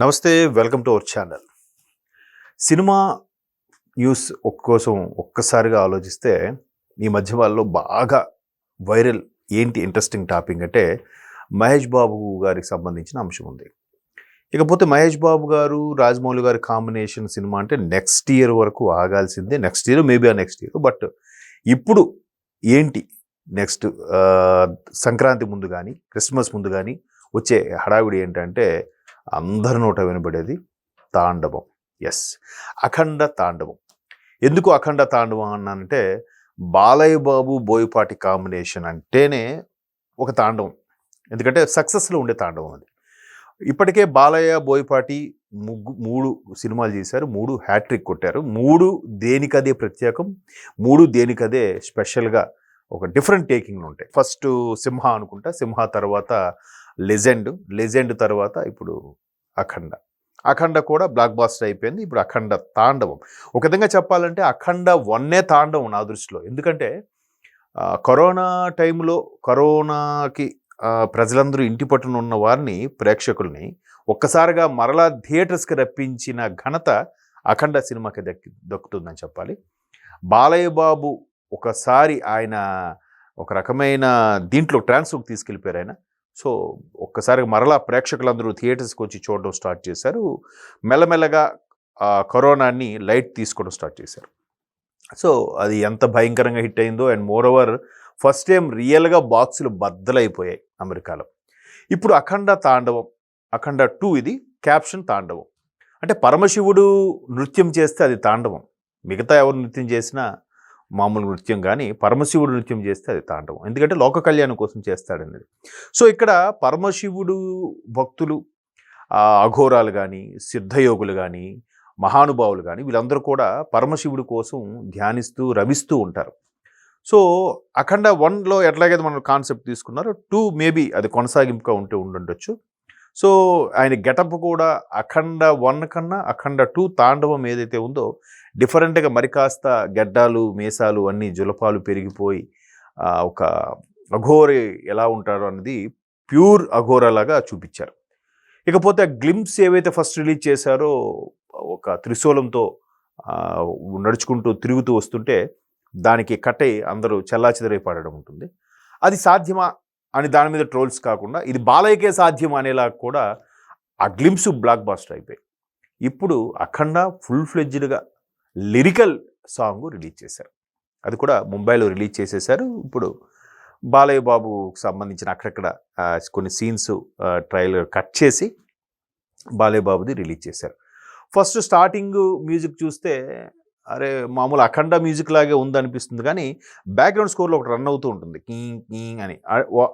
నమస్తే, welcome to our channel. Cinema news కోసం ఒక్కసారిగా ఆలోచిస్తే ఈ మధ్య వాళ్ళలో బాగా వైరల్ ఏంటి ఇంట్రెస్టింగ్ టాపిక్ అంటే మహేష్ బాబు గారికి సంబంధించిన అంశం ఉంది. ఇకపోతే మహేష్ బాబు గారు రాజమౌళి గారి కాంబినేషన్ సినిమా అంటే నెక్స్ట్ ఇయర్ వరకు ఆగాల్సిందే. నెక్స్ట్ ఇయర్ మేబీ ఆ నెక్స్ట్ ఇయర్, బట్ ఇప్పుడు ఏంటి నెక్స్ట్ సంక్రాంతి ముందు కానీ క్రిస్మస్ ముందు కానీ వచ్చే హడావిడి ఏంటంటే అందరి నోట వినబడేది తాండవం. ఎస్, అఖండ తాండవం. ఎందుకు అఖండ తాండవం అన్నానంటే బాలయ్య బాబు బోయపాటి కాంబినేషన్ అంటేనే ఒక తాండవం. ఎందుకంటే సక్సెస్లో ఉండే తాండవం అది. ఇప్పటికే బాలయ్య బోయపాటి మూడు సినిమాలు చేశారు, 3 హ్యాట్రిక్ కొట్టారు. 3 దేనికదే ప్రత్యేకం, 3 దేనికదే స్పెషల్గా ఒక డిఫరెంట్ టేకింగ్లు ఉంటాయి. ఫస్ట్ సింహ అనుకుంటా, సింహ తర్వాత లెజెండ్ తర్వాత ఇప్పుడు అఖండ కూడా బ్లాక్ బాస్టర్ అయిపోయింది. ఇప్పుడు అఖండ తాండవం. ఒక విధంగా చెప్పాలంటే అఖండ 1 తాండవం నా దృష్టిలో. ఎందుకంటే కరోనా టైంలో కరోనాకి ప్రజలందరూ ఇంటి పట్టున ఉన్న వారిని, ప్రేక్షకుల్ని ఒక్కసారిగా మరలా థియేటర్స్కి రప్పించిన ఘనత అఖండ సినిమాకి దక్కుతుందని చెప్పాలి. బాలయ్య బాబు ఒకసారి ఆయన ఒక రకమైన దీంట్లో ట్రాన్స్ఫర్కి తీసుకెళ్ళిపోయారు ఆయన. సో ఒక్కసారిగా మరలా ప్రేక్షకులందరూ థియేటర్స్కి వచ్చి చూడడం స్టార్ట్ చేశారు. మెల్లమెల్లగా కరోనాని లైట్ తీసుకోవడం స్టార్ట్ చేశారు. సో అది ఎంత భయంకరంగా హిట్ అయిందో. And more over first time రియల్గా బాక్సులు బద్దలైపోయాయి అమెరికాలో. ఇప్పుడు అఖండ తాండవం, అఖండ 2 ఇది క్యాప్షన్ తాండవం. అంటే పరమశివుడు నృత్యం చేస్తే అది తాండవం, మిగతా ఎవరు నృత్యం చేసినా మామూలు నృత్యం, కానీ పరమశివుడు నృత్యం చేస్తే అది తాండవం. ఎందుకంటే లోక కళ్యాణం కోసం చేస్తాడనేది. సో ఇక్కడ పరమశివుడు భక్తులు, అఘోరాలు కానీ, సిద్ధయోగులు కానీ, మహానుభావులు కానీ వీళ్ళందరూ కూడా పరమశివుడి కోసం ధ్యానిస్తూ రవిస్తూ ఉంటారు. సో అఖండ 1లో ఎట్లాగైతే మనం కాన్సెప్ట్ తీసుకున్నారో 2 మేబీ అది కొనసాగింపుగా ఉండొచ్చు. సో ఆయన గెటప్ కూడా అఖండ 1 కన్నా అఖండ 2 తాండవం ఏదైతే ఉందో డిఫరెంట్గా మరి కాస్త గెడ్డాలు, మీసాలు అన్నీ జులపాలు పెరిగిపోయి ఒక అఘోరి ఎలా ఉంటారో అన్నది ప్యూర్ అఘోరలాగా చూపించారు. ఇకపోతే ఆ గ్లింప్స్ ఏవైతే ఫస్ట్ రిలీజ్ చేశారో ఒక త్రిశూలంతో నడుచుకుంటూ తిరుగుతూ వస్తుంటే దానికి కట్ అయి అందరూ చెల్లాచెదరై పాడడం ఉంటుంది. అది సాధ్యమా అని దాని మీద ట్రోల్స్ కాకుండా ఇది బాలయ్యకే సాధ్యం అనేలా కూడా ఆ గ్లింప్స్ బ్లాక్ బాస్టర్ అయిపోయి ఇప్పుడు అఖండ ఫుల్ ఫ్లెడ్జ్డ్గా లిరికల్ సాంగ్ రిలీజ్ చేశారు. అది కూడా ముంబైలో రిలీజ్ చేసేశారు. ఇప్పుడు బాలయ్య బాబుకి సంబంధించిన అక్కడక్కడ కొన్ని సీన్స్ ట్రైలర్ కట్ చేసి బాలయ్య బాబుది రిలీజ్ చేశారు. ఫస్ట్ స్టార్టింగ్ మ్యూజిక్ చూస్తే అరే మామూలు అఖండ మ్యూజిక్ లాగే ఉందనిపిస్తుంది, కానీ బ్యాక్గ్రౌండ్ స్కోర్లో ఒకటి రన్ అవుతూ ఉంటుంది కీంగ్ కీంగ్ అని.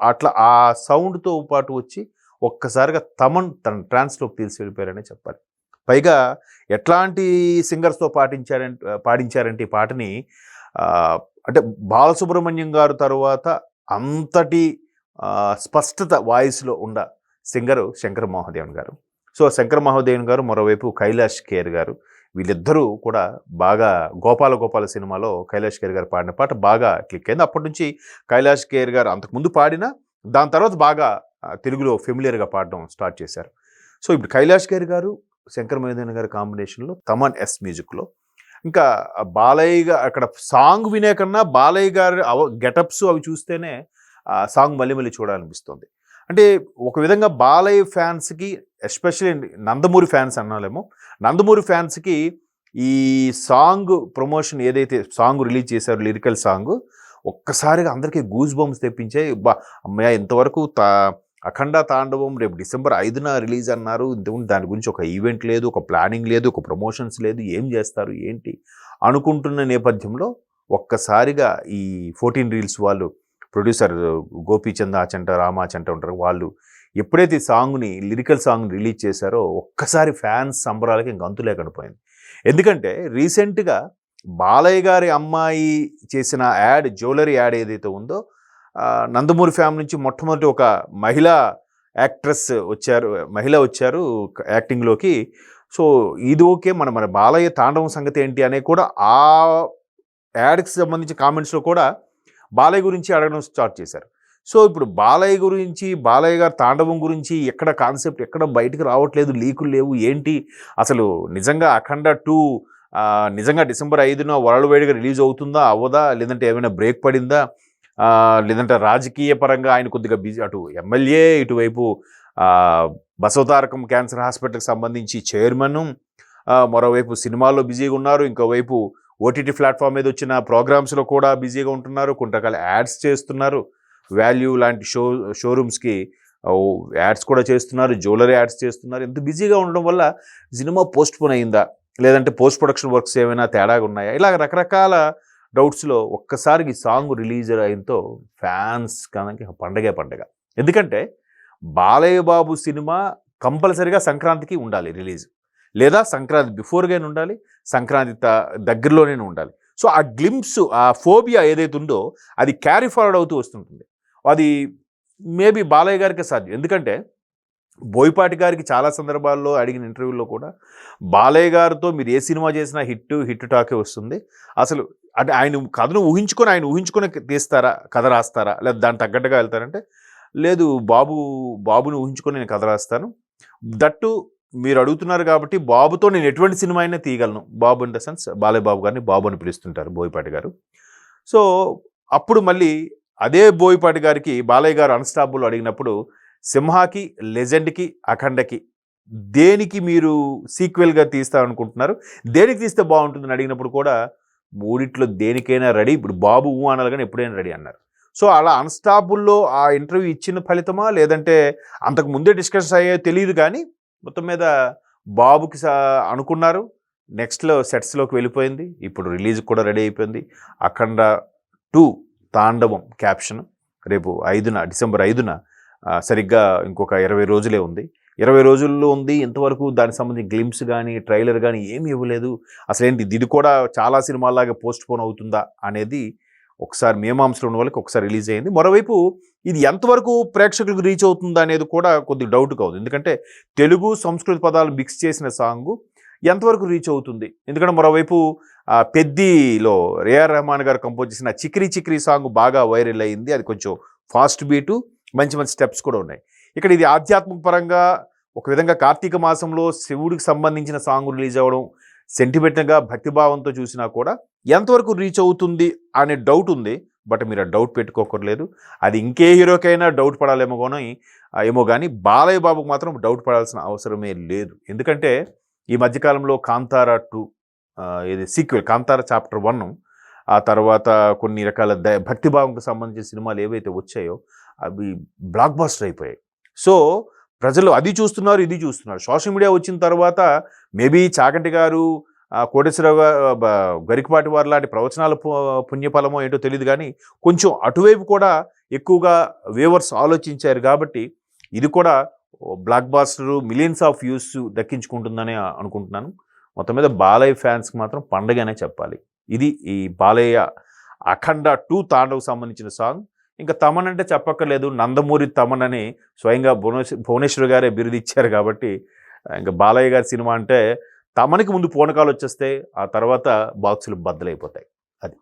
అట్లా ఆ సౌండ్తో పాటు వచ్చి ఒక్కసారిగా తన ట్రాన్స్లోకి తెలిసి వెళ్ళిపోయారనే చెప్పాలి. పైగా ఎట్లాంటి సింగర్స్తో పాడించారంటే ఈ పాటని అంటే బాలసుబ్రహ్మణ్యం గారు తర్వాత అంతటి స్పష్టత వాయిస్లో ఉన్న సింగరు శంకర్ మహాదేవన్ గారు. సో శంకర్ మహాదేవన్ గారు, మరోవైపు కైలాష్ ఖేర్ గారు, వీళ్ళిద్దరూ కూడా బాగా గోపాల సినిమాలో కైలాష్ ఖేర్ గారు పాడిన పాట బాగా క్లిక్ అయింది. అప్పటి నుంచి కైలాష్ ఖేర్ గారు అంతకుముందు పాడినా దాని తర్వాత బాగా తెలుగులో ఫెమిలియర్గా పాడడం స్టార్ట్ చేశారు. సో ఇప్పుడు కైలాష్ ఖేర్ గారు, శంకర్ మహాదేవన్ గారి కాంబినేషన్లో తమన్ ఎస్ మ్యూజిక్లో ఇంకా బాలయ్య అక్కడ సాంగ్ వినే కన్నా బాలయ్య గారి గెటప్స్ అవి చూస్తేనే ఆ సాంగ్ మళ్ళీ చూడాలనిపిస్తుంది. అంటే ఒక విధంగా బాలయ్య ఫ్యాన్స్కి, ఎస్పెషల్లీ నందమూరి ఫ్యాన్స్ అన్నాలేమో, నందమూరి ఫ్యాన్స్కి ఈ సాంగ్ ప్రమోషన్ ఏదైతే సాంగ్ రిలీజ్ చేశారో లిరికల్ సాంగ్ ఒక్కసారిగా అందరికీ గూస్ బంప్స్ తెప్పించాయి. అమ్మయ్య ఇంతవరకు అఖండ తాండవం రేపు డిసెంబర్ 5న రిలీజ్ అన్నారు, ఇంతకుముందు దాని గురించి ఒక ఈవెంట్ లేదు, ఒక ప్లానింగ్ లేదు, ఒక ప్రమోషన్స్ లేదు, ఏం చేస్తారు ఏంటి అనుకుంటున్న నేపథ్యంలో ఒక్కసారిగా ఈ 14 రీల్స్ వాళ్ళు ప్రొడ్యూసర్ గోపీచంద్ ఆచంట, రామాచంట ఉంటారు, వాళ్ళు ఎప్పుడైతే సాంగ్ని లిరికల్ సాంగ్ని రిలీజ్ చేశారో ఒక్కసారి ఫ్యాన్స్ సంబరాలకి గంతు లేకుండా పోయింది. ఎందుకంటే రీసెంట్గా బాలయ్య గారి అమ్మాయి చేసిన యాడ్, జ్యువెలరీ యాడ్ ఏదైతే ఉందో నందమూరి ఫ్యామిలీ నుంచి మొట్టమొదటి ఒక మహిళ వచ్చారు యాక్టింగ్లోకి. సో ఇది ఓకే, మన బాలయ్య తాండవం సంగతి ఏంటి అనే కూడా ఆ యాడ్కి సంబంధించిన కామెంట్స్లో కూడా బాలయ్య గురించి అడగడం స్టార్ట్ చేశారు. సో ఇప్పుడు బాలయ్య గురించి, బాలయ్య గారి తాండవం గురించి ఎక్కడ కాన్సెప్ట్ ఎక్కడ బయటకు రావట్లేదు, లీకులు లేవు. ఏంటి అసలు నిజంగా 'అఖండ 2' నిజంగా డిసెంబర్ 5న వరల్డ్ వైడ్‌గా రిలీజ్ అవుతుందా? అవ్వదా? లేదంటే ఏమైనా బ్రేక్ పడిందా? లేదంటే రాజకీయ పరంగా ఆయన కొద్దిగా బిజీ, అటు ఎమ్మెల్యే, ఇటువైపు బసవతారకం క్యాన్సర్ హాస్పిటల్‌కి సంబంధించి చైర్మను, మరోవైపు సినిమాల్లో బిజీగా ఉన్నారు. ఇంకోవైపు ఓటీటీ ప్లాట్‌ఫామ్ మీద వచ్చిన ప్రోగ్రామ్స్‌లో కూడా బిజీగా ఉంటున్నారు. కొన్ని రకాల యాడ్స్ చేస్తున్నారు. వాల్యూ లాంటి షోరూమ్స్‌కి యాడ్స్ కూడా చేస్తున్నారు. జ్యువెలరీ యాడ్స్ చేస్తున్నారు. ఇంత బిజీగా ఉండడం వల్ల సినిమా పోస్ట్‌పోన్ అయిందా? లేదంటే పోస్ట్ ప్రొడక్షన్ వర్క్స్ ఏమైనా తేడాగా ఉన్నాయా? ఇలాగ రకరకాల డౌట్స్‌లో ఒక్కసారికి సాంగ్ రిలీజ్ అయ్యంతో ఫ్యాన్స్ కనుక పండగే పండగ. ఎందుకంటే బాలయ్య బాబు సినిమా కంపల్సరీగా సంక్రాంతికి ఉండాలి రిలీజ్. లేదా సంక్రాంతి బిఫోర్‌గానే ఉండాలి. సంక్రాంతి దగ్గరలోనే ఉండాలి. సో ఆ గ్లింప్స్, ఆ ఫోబియా ఏదైతే ఉందో అది క్యారీ ఫార్వర్డ్ అవుతూ వస్తుంటుంది. అది మేబీ బాలయ్య గారికే సాధ్యం. ఎందుకంటే బోయపాటి గారికి చాలా సందర్భాల్లో అడిగిన ఇంటర్వ్యూల్లో కూడా బాలయ్య గారితో మీరు ఏ సినిమా చేసినా హిట్ టాకే వస్తుంది. అసలు అంటే ఆయన కథను ఊహించుకొని తీస్తారా, కథ రాస్తారా, లేదా దానికి తగ్గట్టుగా వెళ్తారంటే, లేదు బాబుని ఊహించుకొని నేను కథ రాస్తాను. దట్టు మీరు అడుగుతున్నారు కాబట్టి బాబుతో నేను ఎటువంటి సినిమా అయినా తీయగలను. బాబు in the sense Balayya Babu గారిని బాబు అని పిలుస్తుంటారు బోయపాటి గారు. సో అప్పుడు మళ్ళీ అదే బోయపాటి గారికి బాలయ్య గారు అన్‌స్టాపబుల్ అడిగినప్పుడు సింహాకి, లెజెండ్‌కి, అఖండకి దేనికి మీరు సీక్వెల్‌గా తీస్తారనుకుంటున్నారు? దేనికి తీస్తే బాగుంటుందని అడిగినప్పుడు కూడా మూడిట్లో దేనికైనా రెడీ. ఇప్పుడు బాబు అనాలి కానీ ఎప్పుడైనా రెడీ అన్నారు. సో అలా అన్‌స్టాపబుల్‌లో ఆ ఇంటర్వ్యూ ఇచ్చిన ఫలితమా, లేదంటే అంతకు ముందే డిస్కషన్స్ అయ్యాయో తెలియదు కానీ మొత్తం మీద బాబుకి అనుకున్నారు. నెక్స్ట్‌లో సెట్స్‌లోకి వెళ్ళిపోయింది. ఇప్పుడు రిలీజ్ కూడా రెడీ అయిపోయింది. 'అఖండ 2' తాండవం క్యాప్షన్ రేపు డిసెంబర్ 5న సరిగ్గా ఇంకొక 20 రోజులే ఉంది. 20 రోజుల్లో ఉంది. ఇంతవరకు దానికి సంబంధించి గ్లింప్స్ కానీ, ట్రైలర్ కానీ ఏమీ ఇవ్వలేదు. అసలేంటి ఇది కూడా చాలా సినిమాల్లాగా పోస్ట్‌పోన్ అవుతుందా అనేది ఒకసారి మీమాంసలో ఉన్న వాళ్ళకి ఒకసారి రిలీజ్ అయింది. మరోవైపు ఇది ఎంతవరకు ప్రేక్షకులకు రీచ్ అవుతుందా అనేది కూడా కొద్దిగా డౌట్‌గా ఉంది. ఎందుకంటే తెలుగు, సంస్కృత పదాలు మిక్స్ చేసిన సాంగు ఎంతవరకు రీచ్ అవుతుంది? ఎందుకంటే మరోవైపు 'పెద్ది'లో ఏఆర్ రెహమాన్ గారు కంపోజ్ చేసిన 'చికిరి చికిరి' సాంగ్ బాగా వైరల్ అయింది. అది కొంచెం ఫాస్ట్ బీటు, మంచి స్టెప్స్ కూడా ఉన్నాయి. ఇక్కడ ఇది ఆధ్యాత్మిక పరంగా ఒక విధంగా కార్తీక మాసంలో శివుడికి సంబంధించిన సాంగ్ రిలీజ్ అవ్వడం, సెంటిమెంట్‌గా భక్తిభావంతో చూసినా కూడా ఎంతవరకు రీచ్ అవుతుంది అనే డౌట్ ఉంది. బట్ మీరు ఆ డౌట్ పెట్టుకోకర్లేదు. అది ఇంకే హీరోకైనా డౌట్ ఏమో కానీ బాలయ్య బాబుకు మాత్రం డౌట్ పడాల్సిన అవసరమే లేదు. ఎందుకంటే ఈ మధ్యకాలంలో 'కాంతార 2' ఇది సీక్వెల్ 'కాంతార చాప్టర్ 1', ఆ తర్వాత కొన్ని రకాల భక్తిభావంకు సంబంధించిన సినిమాలు ఏవైతే వచ్చాయో అవి బ్లాక్ బస్టర్ అయిపోయాయి. సో ప్రజలు అది చూస్తున్నారు, ఇది చూస్తున్నారు. సోషల్ మీడియా వచ్చిన తర్వాత మేబీ చాగంటి గారు, కోటేశ్వరరావు గరికపాటి వారు లాంటి ప్రవచనాల పుణ్యఫలమో ఏంటో తెలియదు కానీ కొంచెం అటువైపు కూడా ఎక్కువగా వ్యూవర్స్ ఆలోచించారు కాబట్టి ఇది కూడా blockbuster millions of views దక్కించుకుంటుందని అనుకుంటున్నాను. మొత్తం మీద బాలయ్య ఫ్యాన్స్కి మాత్రం పండగనే చెప్పాలి. ఇది ఈ బాలయ్య 'అఖండ 2' తాండవ్ సంబంధించిన సాంగ్. ఇంకా తమన్ అంటే చెప్పక్కర్లేదు. నందమూరి తమన్ అని స్వయంగా భువనేశ్వర్ గారే బిరుదిచ్చారు కాబట్టి ఇంకా బాలయ్య గారి సినిమా అంటే తమన్కి ముందు పూనకాలు వచ్చేస్తాయి. ఆ తర్వాత బాక్సులు బద్దలైపోతాయి. అది.